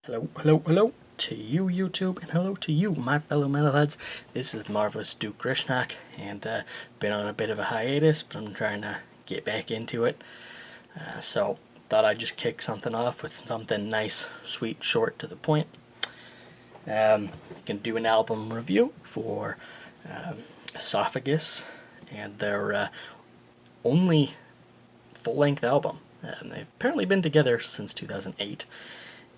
Hello, hello, hello to you, YouTube, and hello to you, my fellow metalheads. This is the marvelous Duke Grishnak, and been on a bit of a hiatus, but I'm trying to get back into it. So thought I'd just kick something off with something nice, sweet, short, to the point. Gonna do an album review for Esophogus, and their only full-length album. They've apparently been together since 2008.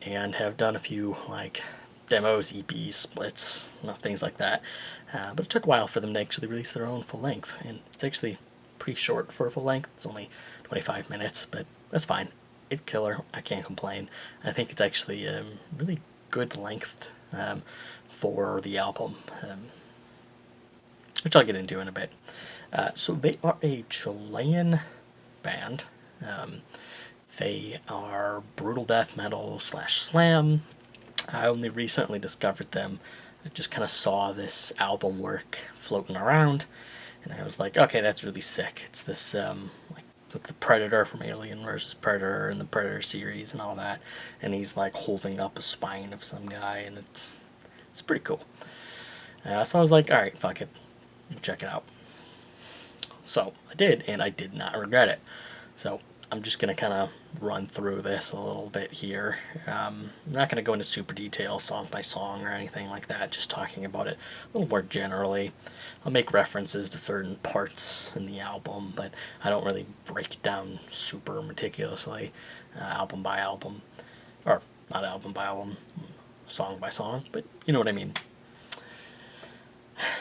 And have done a few like demos, EPs, splits, things like that. But it took a while for them to actually release their own full length, and it's actually pretty short for a full length. It's only 25 minutes, but that's fine. It's killer. I can't complain. I think it's actually really good length for the album, which I'll get into in a bit. So they are a Chilean band. They are brutal death metal / slam. I only recently discovered them. I just kind of saw this album work floating around, and I was like, okay, that's really sick. It's this like the Predator from Alien vs. Predator and the Predator series and all that, and he's like holding up a spine of some guy, and it's pretty cool. So I was like, all right, fuck it, check it out. So I did, and I did not regret it. So I'm just going to kind of run through this a little bit here. I'm not going to go into super detail song by song or anything like that, just talking about it a little more generally. I'll make references to certain parts in the album, but I don't really break it down super meticulously, album by album, or not album by album, song by song, but you know what I mean.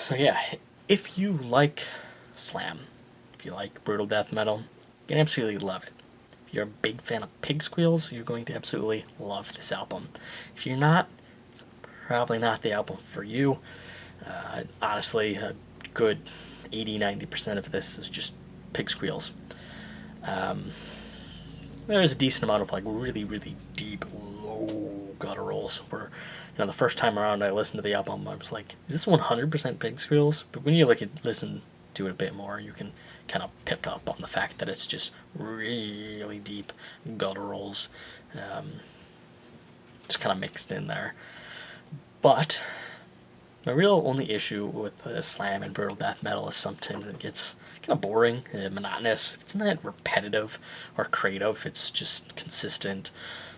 So yeah, if you like slam, if you like brutal death metal, you can absolutely love it. If you're a big fan of pig squeals, you're going to absolutely love this album. If you're not, it's probably not the album for you. Honestly, a good 80-90% of this is just pig squeals. There's a decent amount of like really, really deep, low gutturals where, the first time around I listened to the album, I was like, is this 100% pig squeals? But when you listen to it a bit more, you can kind of pick up on the fact that it's just really deep gutturals, just kind of mixed in there. But my real only issue with slam and brutal death metal is sometimes it gets kind of boring and monotonous. It's not repetitive or creative. It's just consistent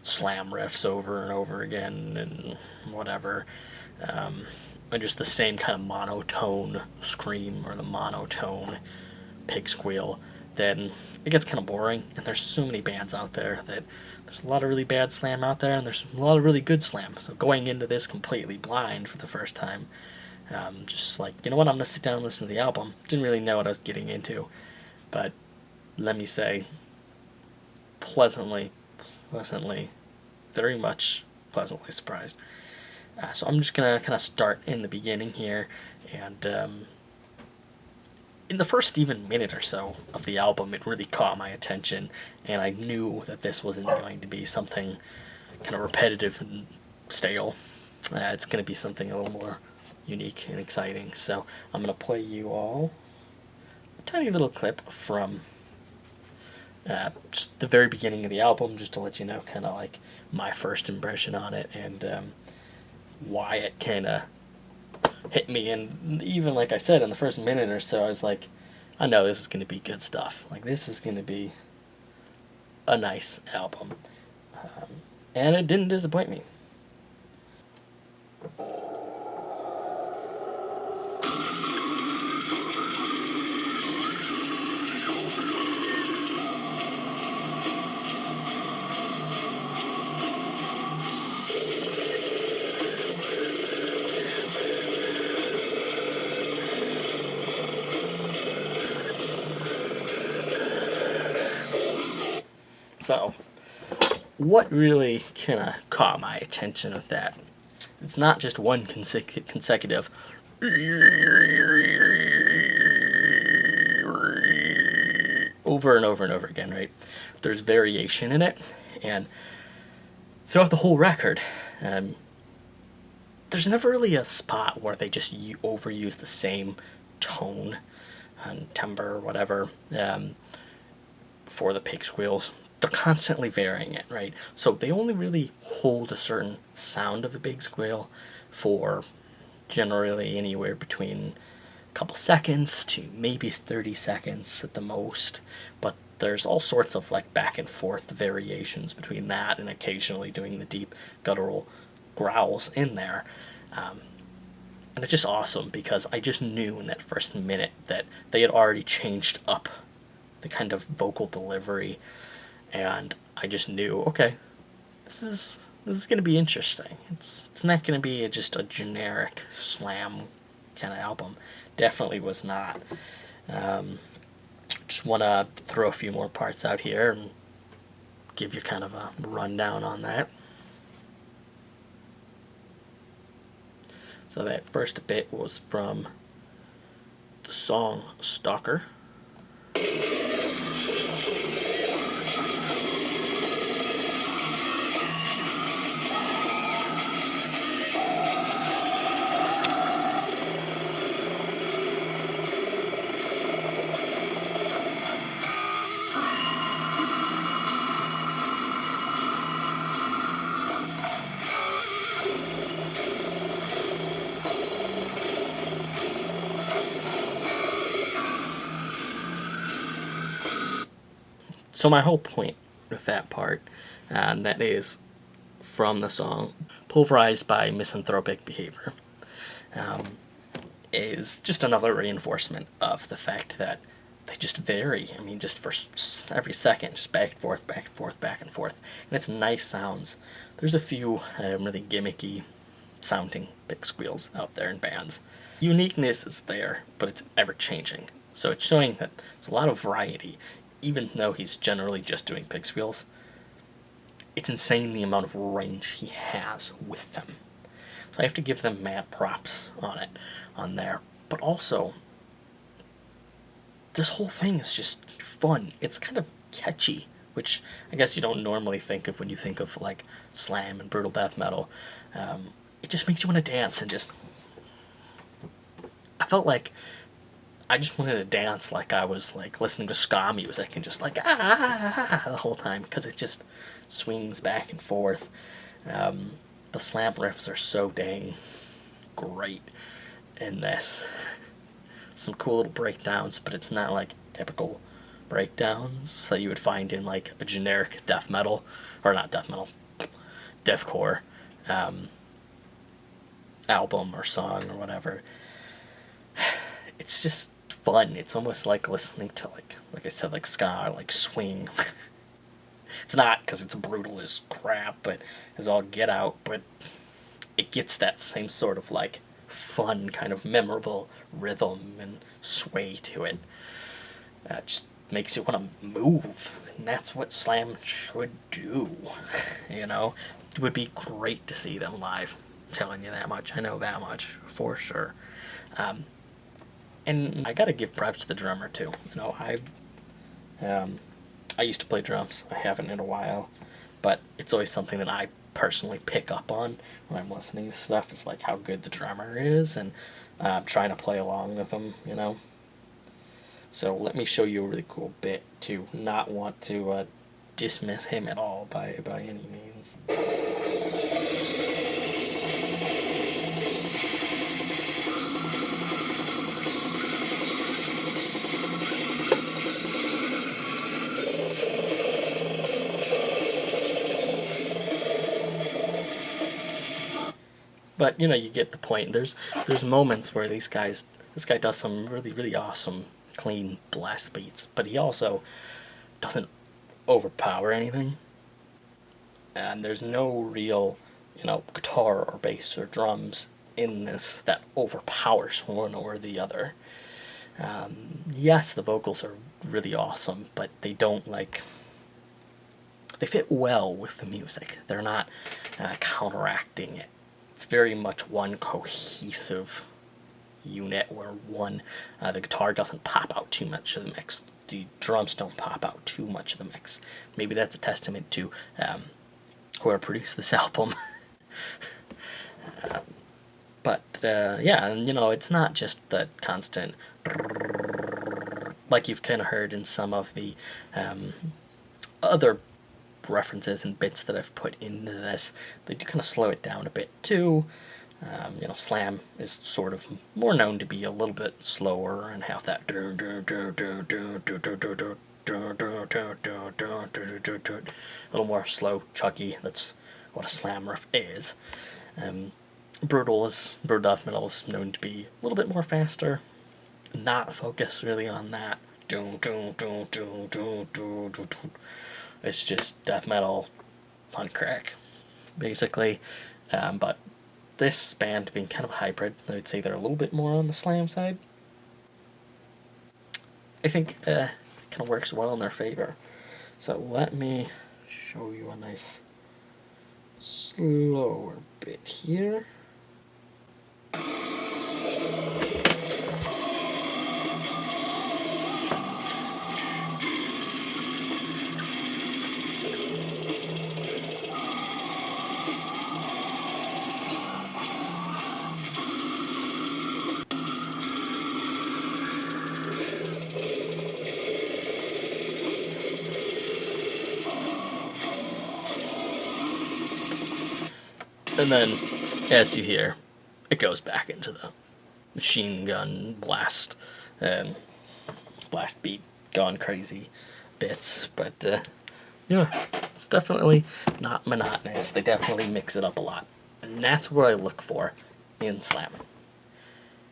slam riffs over and over again and whatever. And just the same kind of monotone scream or the monotone pig squeal, then it gets kind of boring. And there's so many bands out there that there's a lot of really bad slam out there, and there's a lot of really good slam. So going into this completely blind for the first time, just like, you know what, I'm gonna sit down and listen to the album. Didn't really know what I was getting into, but let me say, pleasantly, very much pleasantly surprised. So I'm just gonna kind of start in the beginning here, and in the first even minute or so of the album, it really caught my attention, and I knew that this wasn't going to be something kind of repetitive and stale. It's going to be something a little more unique and exciting. So I'm going to play you all a tiny little clip from just the very beginning of the album, just to let you know kind of like my first impression on it, and why it kind of hit me. And even like I said, in the first minute or so, I was like, I know this is going to be good stuff. Like, this is going to be a nice album. And it didn't disappoint me. So, what really kind of caught my attention with that? It's not just one consecutive over and over and over again, right? There's variation in it, and throughout the whole record, there's never really a spot where they just overuse the same tone and timbre or whatever for the pig squeals. they're constantly varying it, right? So they only really hold a certain sound of a big squeal for generally anywhere between a couple seconds to maybe 30 seconds at the most. But there's all sorts of like back and forth variations between that and occasionally doing the deep guttural growls in there. And it's just awesome because I just knew in that first minute that they had already changed up the kind of vocal delivery, and I just knew, okay, this is going to be interesting. It's not going to be just a generic slam kind of album. Definitely was not. Just want to throw a few more parts out here and give you kind of a rundown on that. So that first bit was from the song Stalker. So my whole point with that part, and that is from the song Pulverized by Misanthropic Behavior, is just another reinforcement of the fact that they just vary. I mean, just for every second, just back and forth, back and forth, back and forth. And it's nice sounds. There's a few really gimmicky sounding big squeals out there in bands. Uniqueness is there, but it's ever changing. So it's showing that there's a lot of variety. Even though he's generally just doing pig squeals, it's insane the amount of range he has with them. So I have to give them mad props on there. But also, this whole thing is just fun. It's kind of catchy, which I guess you don't normally think of when you think of like slam and brutal death metal. It just makes you want to dance and just... I felt like I just wanted to dance like I was like listening to ska music and just like the whole time, because it just swings back and forth. The slam riffs are so dang great in this. Some cool little breakdowns, but it's not like typical breakdowns that you would find in like a generic death metal, or not death metal, deathcore album or song or whatever. It's just fun. It's almost like listening to like I said, like ska or like swing. It's not, because it's brutal as crap, but as all get out, but it gets that same sort of like fun kind of memorable rhythm and sway to it. Just makes you want to move, and that's what slam should do. You know, it would be great to see them live. I'm telling you that much. I know that much for sure. And I gotta give props to the drummer too. You know, I used to play drums. I haven't in a while, but it's always something that I personally pick up on when I'm listening to stuff. It's like how good the drummer is, and trying to play along with him, you know. So let me show you a really cool bit to not want to dismiss him at all by any means. But you know, you get the point. There's moments where this guy does some really, really awesome clean blast beats, but he also doesn't overpower anything. And there's no real, you know, guitar or bass or drums in this that overpowers one or the other. Yes, the vocals are really awesome, but they don't they fit well with the music. They're not counteracting it. It's very much one cohesive unit where the guitar doesn't pop out too much of the mix. The drums don't pop out too much of the mix. Maybe that's a testament to whoever produced this album. But yeah, and you know, it's not just the constant like you've kind of heard in some of the other references and bits that I've put into this, they do kind of slow it down a bit too. You know, slam is sort of more known to be a little bit slower and have that a little more slow, chuggy. That's what a slam riff is. Brutal death metal is known to be a little bit more faster. Not focus really on that. It's just death metal on crack, basically. But this band being kind of hybrid, I would say they're a little bit more on the slam side. I think kind of works well in their favor. So let me show you a nice slower bit here. And then, as you hear, it goes back into the machine gun blast beat gone crazy bits. But yeah, it's definitely not monotonous. They definitely mix it up a lot. And that's what I look for in slamming.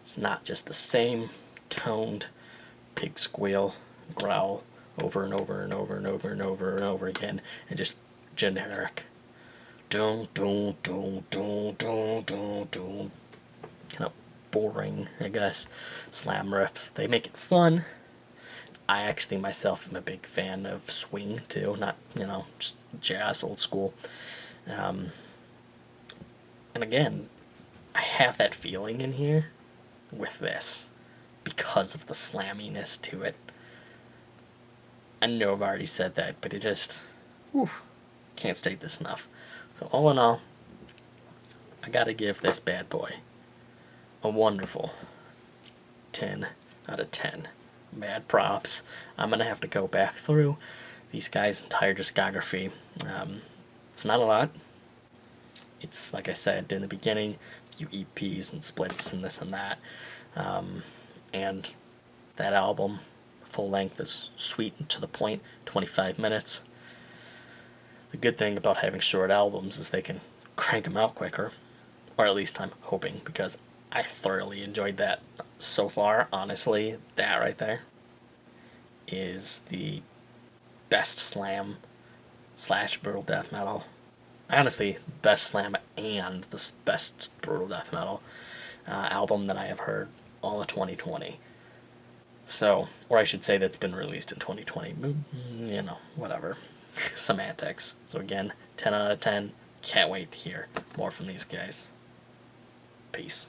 It's not just the same toned pig squeal, growl over and over and over and over and over and over again, and just generic kind of boring, I guess, slam riffs. They make it fun. I actually myself am a big fan of swing too, not, you know, just jazz, old school. And again, I have that feeling in here with this because of the slamminess to it. I know I've already said that, but it just, can't state this enough. So all in all, I gotta give this bad boy a wonderful 10 out of 10. Mad props. I'm gonna have to go back through these guys' entire discography. It's not a lot. It's, like I said in the beginning, a few EPs and splits and this and that. And that album, full length, is sweet and to the point, 25 minutes. The good thing about having short albums is they can crank them out quicker, or at least I'm hoping, because I thoroughly enjoyed that so far. Honestly, that right there is the best slam / brutal death metal. Honestly, best slam and the best brutal death metal album that I have heard all of 2020. So, or I should say that's been released in 2020. You know, whatever. Semantics. So again, 10 out of 10. Can't wait to hear more from these guys. Peace.